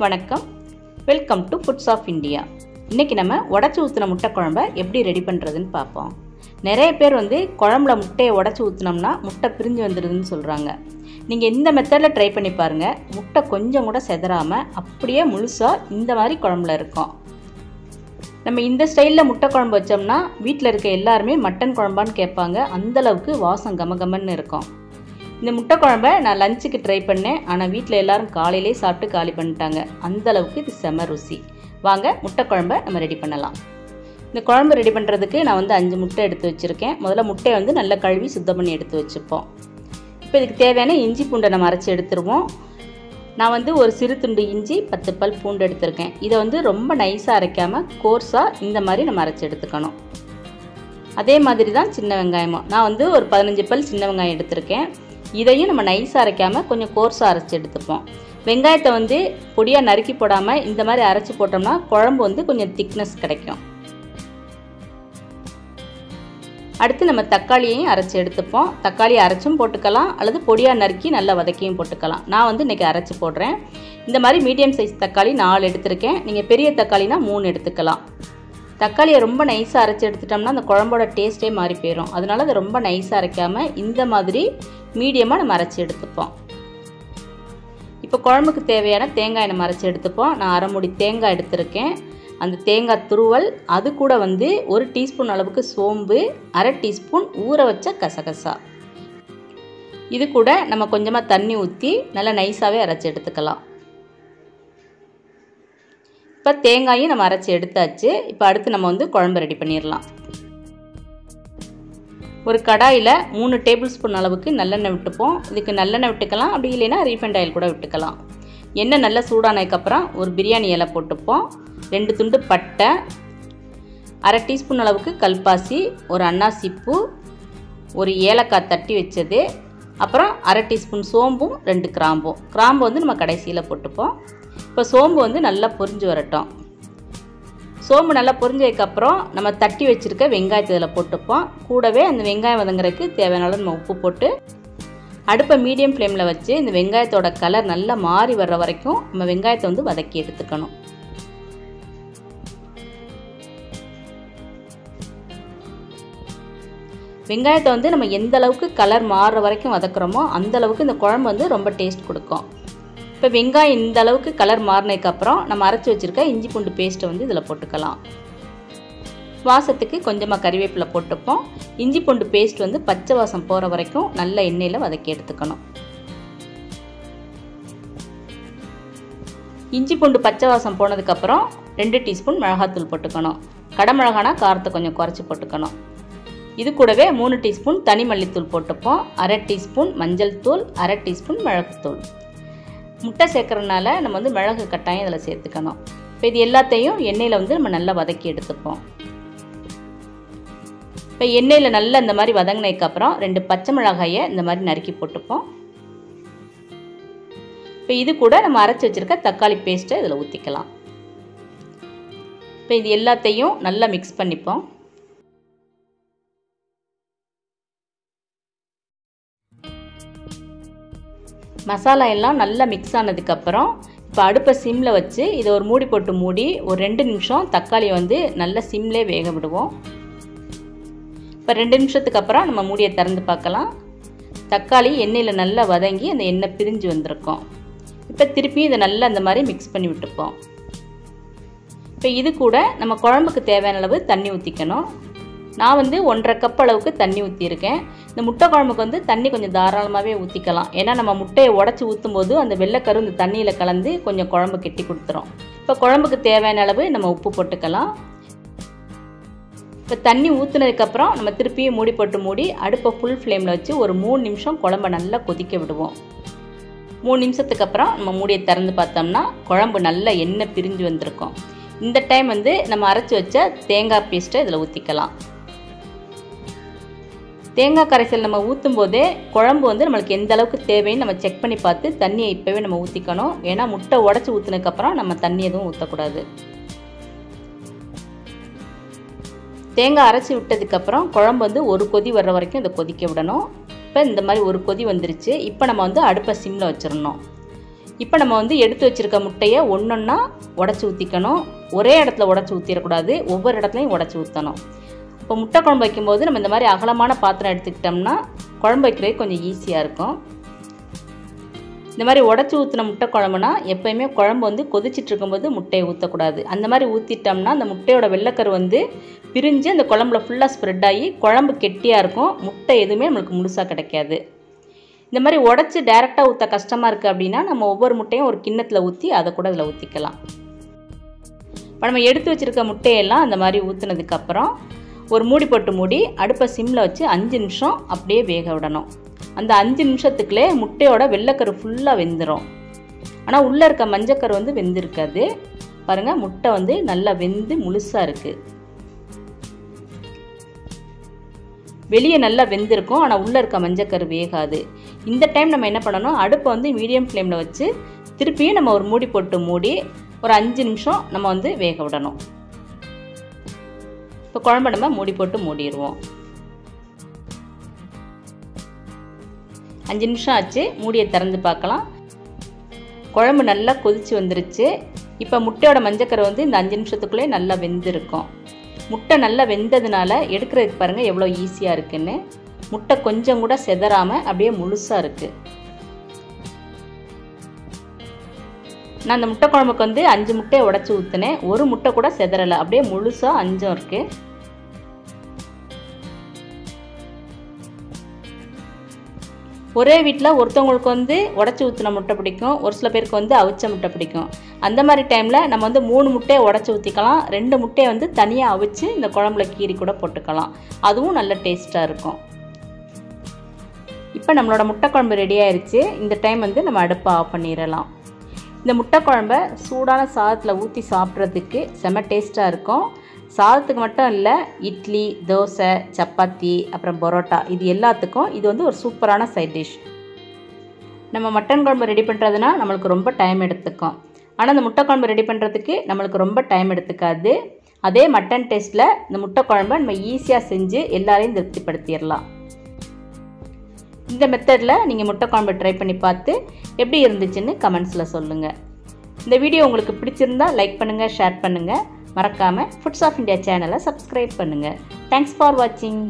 வணக்கம், welcome to foods of India. இன்றைக்கி நம்ம உடச்சி ஊற்றின முட்டை குழம்பை எப்படி ரெடி பண்ணுறதுன்னு பார்ப்போம். நிறைய பேர் குழம்புல முட்டையை உடச்சி ஊற்றினோம்னா முட்டை பிரிஞ்சு வந்துடுதுன்னு சொல்கிறாங்க. நீங்கள் இந்த மெத்தடில் ட்ரை பண்ணி பாருங்கள். முட்டை கொஞ்சம் கூட செதறாமல் அப்படியே முழுசாக இந்த மாதிரி குழம்புல இருக்கும். நம்ம இந்த ஸ்டைலில் முட்டை குழம்பு வச்சோம்னா வீட்டில் இருக்க எல்லாருமே மட்டன் குழம்பான்னு கேட்பாங்க. அந்தளவுக்கு வாசம் கமகமன்னு இருக்கும். இந்த முட்டை குழம்பை நான் லஞ்சுக்கு ட்ரை பண்ணேன். ஆனால் வீட்டில் எல்லோரும் காலையிலே சாப்பிட்டு காலி பண்ணிட்டாங்க. அந்தளவுக்கு இது செம ருசி. வாங்க முட்டை குழம்பை நம்ம ரெடி பண்ணலாம். இந்த குழம்பு ரெடி பண்ணுறதுக்கு நான் 5 முட்டை எடுத்து வச்சுருக்கேன். முதல்ல முட்டையை நல்லா கழுவி சுத்தம் பண்ணி எடுத்து வச்சுப்போம். இப்போ இதுக்கு தேவையான இஞ்சி பூண்டை நம்ம அரைச்சி எடுத்துருவோம். நான் ஒரு சிறு துண்டு இஞ்சி 10 பல் பூண்டு எடுத்திருக்கேன். இதை ரொம்ப நைஸாக அரைக்காமல் கோர்ஸாக இந்த மாதிரி நம்ம அரைச்சி எடுத்துக்கணும். அதே மாதிரி தான் சின்ன வெங்காயமும். நான் ஒரு 15 பல் சின்ன வெங்காயம் எடுத்திருக்கேன். இதையும் நம்ம நைஸாக அரைக்காமல் கொஞ்சம் கோர்ஸாக அரைச்சி எடுத்துப்போம். வெங்காயத்தை பொடியாக நறுக்கி போடாமல் இந்த மாதிரி அரைச்சி போட்டோம்னா குழம்பு கொஞ்சம் திக்னஸ் கிடைக்கும். அடுத்து நம்ம தக்காளியையும் அரைச்சி எடுத்துப்போம். தக்காளியை அரைச்சும் போட்டுக்கலாம், அல்லது பொடியாக நறுக்கி நல்லா வதக்கியும் போட்டுக்கலாம். நான் இன்றைக்கி அரைச்சி போடுறேன். இந்த மாதிரி மீடியம் சைஸ் தக்காளி 4 எடுத்திருக்கேன். நீங்கள் பெரிய தக்காளினா 3 எடுத்துக்கலாம். தக்காளியை ரொம்ப நைஸாக அரைச்சி எடுத்துட்டோம்னா அந்த குழம்போட டேஸ்ட்டே மாறி போயிடும். அதனால அதை ரொம்ப நைஸாக அரைக்காமல் இந்த மாதிரி மீடியமாக நம்ம அரைச்சி எடுத்துப்போம். இப்போ குழம்புக்கு தேவையான தேங்காய் நம்ம அரைச்சி எடுத்துப்போம். நான் 1/2 மூடி தேங்காய் எடுத்திருக்கேன். அந்த தேங்காய் துருவல், அது கூட 1 டீஸ்பூன் அளவுக்கு சோம்பு, 1/2 டீஸ்பூன் ஊற வச்ச கசகசா. இது கூட நம்ம கொஞ்சமாக தண்ணி ஊற்றி நல்லா நைஸாகவே அரைச்சி எடுத்துக்கலாம். இப்போ தேங்காயும் நம்ம அரைச்சி எடுத்தாச்சு. இப்போ அடுத்து நம்ம குழம்பு ரெடி பண்ணிடலாம். ஒரு கடாயில் 3 டேபிள் ஸ்பூன் அளவுக்கு நல்லெண்ணெய் விட்டுப்போம். இதுக்கு நல்லெண்ணெய் விட்டுக்கலாம், அப்படி இல்லைன்னா ரீஃபைண்ட் ஆயில் கூட விட்டுக்கலாம். எண்ணெய் நல்லா சூடானதுக்கப்புறம் ஒரு பிரியாணி இலை போட்டுப்போம். 2 துண்டு பட்டை, 1/2 டீஸ்பூன் அளவுக்கு கல்பாசி, ஒரு அன்னாசி பூ, ஒரு ஏலக்காய் தட்டி வச்சது, அப்புறம் 1/2 டீஸ்பூன் சோம்பும் 2 கிராம்பும். கிராம்பு நம்ம கடைசியில் போட்டுப்போம். இப்போ சோம்பு நல்லா பொரிஞ்சு வரட்டும். சோம்பு நல்லா பொரிஞ்சதுக்கப்புறம் நம்ம தட்டி வச்சுருக்க வெங்காயத்தை இதில் போட்டுப்போம். கூடவே அந்த வெங்காயம் வதங்குறதுக்கு தேவையான அளவு நம்ம உப்பு போட்டு அடுப்பை மீடியம் ஃப்ளேமில் வச்சு இந்த வெங்காயத்தோட கலர் நல்லா மாறி வர்ற வரைக்கும் நம்ம வெங்காயத்தை வதக்கி எடுத்துக்கணும். வெங்காயத்தை நம்ம எந்த அளவுக்கு கலர் மாறுற வரைக்கும் வதக்குறோமோ அந்த அளவுக்கு இந்த குழம்பு ரொம்ப டேஸ்ட் கொடுக்கும். இப்போ வெங்காயம் இந்த அளவுக்கு கலர் மாறினதுக்கப்புறம் நம்ம அரைச்சி வச்சுருக்க இஞ்சி பூண்டு பேஸ்ட்டை இதில் போட்டுக்கலாம். வாசத்துக்கு கொஞ்சமாக கறிவேப்பிலை போட்டுப்போம். இஞ்சி பூண்டு பேஸ்ட் பச்சை வாசம் போகிற வரைக்கும் நல்ல எண்ணெயில் வதக்கி எடுத்துக்கணும். இஞ்சி பூண்டு பச்சை வாசம் போனதுக்கப்புறம் 2 டீஸ்பூன் மிளகாத்தூள் போட்டுக்கணும். கடமிளகானா காரத்தை கொஞ்சம் குறைச்சி போட்டுக்கணும். இது கூடவே 3 டீஸ்பூன் தனி மல்லித்தூள் போட்டுப்போம். 1/2 டீஸ்பூன் மஞ்சள் தூள், 1/2 டீஸ்பூன் மிளகுத்தூள். முட்டை சேர்க்கறதுனால நம்ம மிளகு கட்டாயம் இதில் சேர்த்துக்கணும். இப்போ இது எல்லாத்தையும் எண்ணெயில் நம்ம நல்லா வதக்கி எடுத்துப்போம். இப்போ எண்ணெயில் நல்லா இந்த மாதிரி வதங்கினதுக்கப்புறம் 2 பச்சை மிளகாயை இந்த மாதிரி நறுக்கி போட்டுப்போம். இப்போ இது கூட நம்ம அரைச்சி வச்சுருக்க தக்காளி பேஸ்ட்டை இதில் ஊற்றிக்கலாம். இப்போ இது எல்லாத்தையும் நல்லா மிக்ஸ் பண்ணிப்போம். மசாலா எல்லாம் நல்லா மிக்ஸ் ஆனதுக்கப்புறம் இப்போ அடுப்பை சிம்மில் வச்சு இதை ஒரு மூடி போட்டு மூடி ஒரு 2 நிமிஷம் தக்காளியை நல்லா சிம்லேயே வேக விடுவோம். இப்போ 2 நிமிஷத்துக்கு அப்புறம் நம்ம மூடியை திறந்து பார்க்கலாம். தக்காளி எண்ணெயில் நல்லா வதங்கி அந்த எண்ணெய் பிரிஞ்சு வந்திருக்கும். இப்போ திருப்பியும் இதை நல்லா அந்த மாதிரி மிக்ஸ் பண்ணி விட்டுப்போம். இப்போ இது கூட நம்ம குழம்புக்கு தேவையான அளவு தண்ணி ஊற்றிக்கணும். நான் 1/2 கப் அளவுக்கு தண்ணி ஊற்றியிருக்கேன். இந்த முட்டை குழம்புக்கு தண்ணி கொஞ்சம் தாராளமாகவே ஊற்றிக்கலாம். ஏன்னா நம்ம முட்டையை உடச்சி ஊற்றும் போது அந்த வெள்ளைக்கரு இந்த தண்ணியில் கலந்து கொஞ்சம் குழம்பு கெட்டி கொடுத்துரும். இப்போ குழம்புக்கு தேவையான அளவு நம்ம உப்பு போட்டுக்கலாம். இப்போ தண்ணி ஊற்றுனதுக்கப்புறம் நம்ம திருப்பியும் மூடி போட்டு மூடி அடுப்பை ஃபுல் ஃப்ளேமில் வச்சு ஒரு 3 நிமிஷம் குழம்பை நல்லா கொதிக்க விடுவோம். 3 நிமிஷத்துக்கு அப்புறம் நம்ம மூடியை திறந்து பார்த்தோம்னா குழம்பு நல்லா எண்ணெய் பிரிஞ்சு வந்திருக்கும். இந்த டைம் நம்ம அரைச்சி வச்ச தேங்காய் பேஸ்ட்டை இதில் ஊற்றிக்கலாம். தேங்காய் கரைசல் நம்ம ஊற்றும் போதே குழம்பு நம்மளுக்கு எந்த அளவுக்கு தேவைன்னு நம்ம செக் பண்ணி பார்த்து தண்ணியை இப்போவே நம்ம ஊற்றிக்கணும். ஏன்னா முட்டை உடச்சி ஊற்றுனதுக்கப்புறம் நம்ம தண்ணி எதுவும் ஊற்றக்கூடாது. தேங்காய் அரைச்சி விட்டதுக்கப்புறம் குழம்பு ஒரு கொதி வர்ற வரைக்கும் இதை கொதிக்க விடணும். இப்போ இந்த மாதிரி ஒரு கொதி வந்துருச்சு. இப்போ நம்ம அடுப்பை சிம்மில் வச்சிடணும். இப்போ நம்ம வந்து எடுத்து வச்சுருக்க முட்டையை ஒன்றொன்னா உடச்சி ஊற்றிக்கணும். ஒரே இடத்துல உடச்சி ஊற்றிடக்கூடாது, ஒவ்வொரு இடத்துலையும் உடச்சி ஊற்றணும். இப்போ முட்டை குழம்பு வைக்கும்போது நம்ம இந்த மாதிரி அகலமான பாத்திரம் எடுத்துக்கிட்டோம்னா குழம்பு வைக்கிறது கொஞ்சம் ஈஸியாக இருக்கும். இந்த மாதிரி உடச்சி ஊற்றின முட்டை குழம்புனா எப்போயுமே குழம்பு வந்து கொதிச்சிட்டு இருக்கும்போது முட்டையை ஊற்றக்கூடாது. அந்த மாதிரி ஊற்றிட்டோம்னா அந்த முட்டையோட வெள்ளைக்கரு வந்து பிரிஞ்சு அந்த குழம்புல ஃபுல்லாக ஸ்ப்ரெட் ஆகி குழம்பு கெட்டியாக இருக்கும். முட்டை எதுவுமே நம்மளுக்கு முழுசாக கிடைக்காது. இந்த மாதிரி உடச்சி டைரெக்டாக ஊற்ற கஷ்டமாக இருக்குது அப்படின்னா நம்ம ஒவ்வொரு முட்டையும் ஒரு கிண்ணத்தில் ஊற்றி அதை கூட அதில் ஊற்றிக்கலாம். இப்போ நம்ம எடுத்து வச்சுருக்க முட்டையெல்லாம் அந்த மாதிரி ஊற்றுனதுக்கப்புறம் ஒரு மூடி போட்டு மூடி அடுப்பை சிம்மில் வச்சு 5 நிமிஷம் அப்படியே வேக விடணும். அந்த 5 நிமிஷத்துக்குள்ளே முட்டையோட வெள்ளைக்கரு ஃபுல்லாக வெந்துடும். ஆனால் உள்ளே இருக்க மஞ்சக்கரு வந்து வெந்திருக்காது. பாருங்கள், முட்டை வந்து நல்லா வெந்து முழுசாக இருக்குது. வெளியே நல்லா வெந்திருக்கும், ஆனால் உள்ளே இருக்க மஞ்சக்கரு வேகாது. இந்த டைம் நம்ம என்ன பண்ணணும், அடுப்பை வந்து மீடியம் ஃப்ளேமில் வச்சு திருப்பியும் நம்ம ஒரு மூடி போட்டு மூடி ஒரு 5 நிமிஷம் நம்ம வந்து வேக விடணும். இப்போ குழம்பை நம்ம மூடி போட்டு மூடிடுவோம். 5 நிமிஷம் ஆச்சு, மூடியை திறந்து பார்க்கலாம். குழம்பு நல்லா கொதிச்சு வந்துருச்சு. இப்போ முட்டையோட மஞ்சக்கரை வந்து இந்த 5 நிமிஷத்துக்குள்ளே நல்லா வெந்திருக்கும். முட்டை நல்லா வெந்ததுனால எடுக்கிறதுக்கு பாருங்கள் எவ்வளோ ஈஸியாக இருக்குன்னு. முட்டை கொஞ்சம் கூட செதறாமல் அப்படியே முழுசாக இருக்குது. நான் அந்த முட்டை குழம்புக்கு வந்து 5 முட்டையை உடச்சி ஊற்றினேன். ஒரு முட்டை கூட செதறலை, அப்படியே முழுசாக 5 இருக்குது. ஒரே வீட்டில் ஒருத்தவங்களுக்கு வந்து உடச்சி ஊற்றின முட்டை பிடிக்கும், ஒரு சில பேருக்கு வந்து அவிச்ச முட்டை பிடிக்கும். அந்த மாதிரி டைமில் நம்ம வந்து 3 முட்டையை உடச்சி ஊற்றிக்கலாம். 2 முட்டையை வந்து தனியாக அவிச்சு இந்த குழம்புல கீரி கூட போட்டுக்கலாம். அதுவும் நல்ல டேஸ்ட்டாக இருக்கும். இப்போ நம்மளோட முட்டை குழம்பு ரெடி ஆயிடுச்சு. இந்த டைம் வந்து நம்ம அடுப்பை ஆஃப் பண்ணிடலாம். இந்த முட்டை குழம்பை சூடான சாதத்தில் ஊற்றி சாப்பிட்றதுக்கு செம டேஸ்ட்டாக இருக்கும். சாதத்துக்கு மட்டும் இல்லை, இட்லி, தோசை, சப்பாத்தி, அப்புறம் பரோட்டா, இது எல்லாத்துக்கும் இது வந்து ஒரு சூப்பரான சைட் டிஷ். நம்ம மட்டன் குழம்பு ரெடி பண்ணுறதுனா நம்மளுக்கு ரொம்ப டைம் எடுத்துக்கும். ஆனால் இந்த முட்டை குழம்பு ரெடி பண்ணுறதுக்கு நம்மளுக்கு ரொம்ப டைம் எடுத்துக்காது. அதே மட்டன் டேஸ்ட்டில் இந்த முட்டை குழம்பை நம்ம ஈஸியாக செஞ்சு எல்லாரையும் திருப்திப்படுத்திடலாம். இந்த மெத்தடில் நீங்கள் முட்டை குழம்பு ட்ரை பண்ணி பார்த்து எப்படி இருந்துச்சுன்னு கமெண்ட்ஸில் சொல்லுங்கள். இந்த வீடியோ உங்களுக்கு பிடிச்சிருந்தா லைக் பண்ணுங்கள், ஷேர் பண்ணுங்கள். மறக்காமல் ஃபுட்ஸ் ஆஃப் இந்தியா சேனலை சப்ஸ்கிரைப் பண்ணுங்கள். தேங்க்ஸ் ஃபார் வாட்சிங்.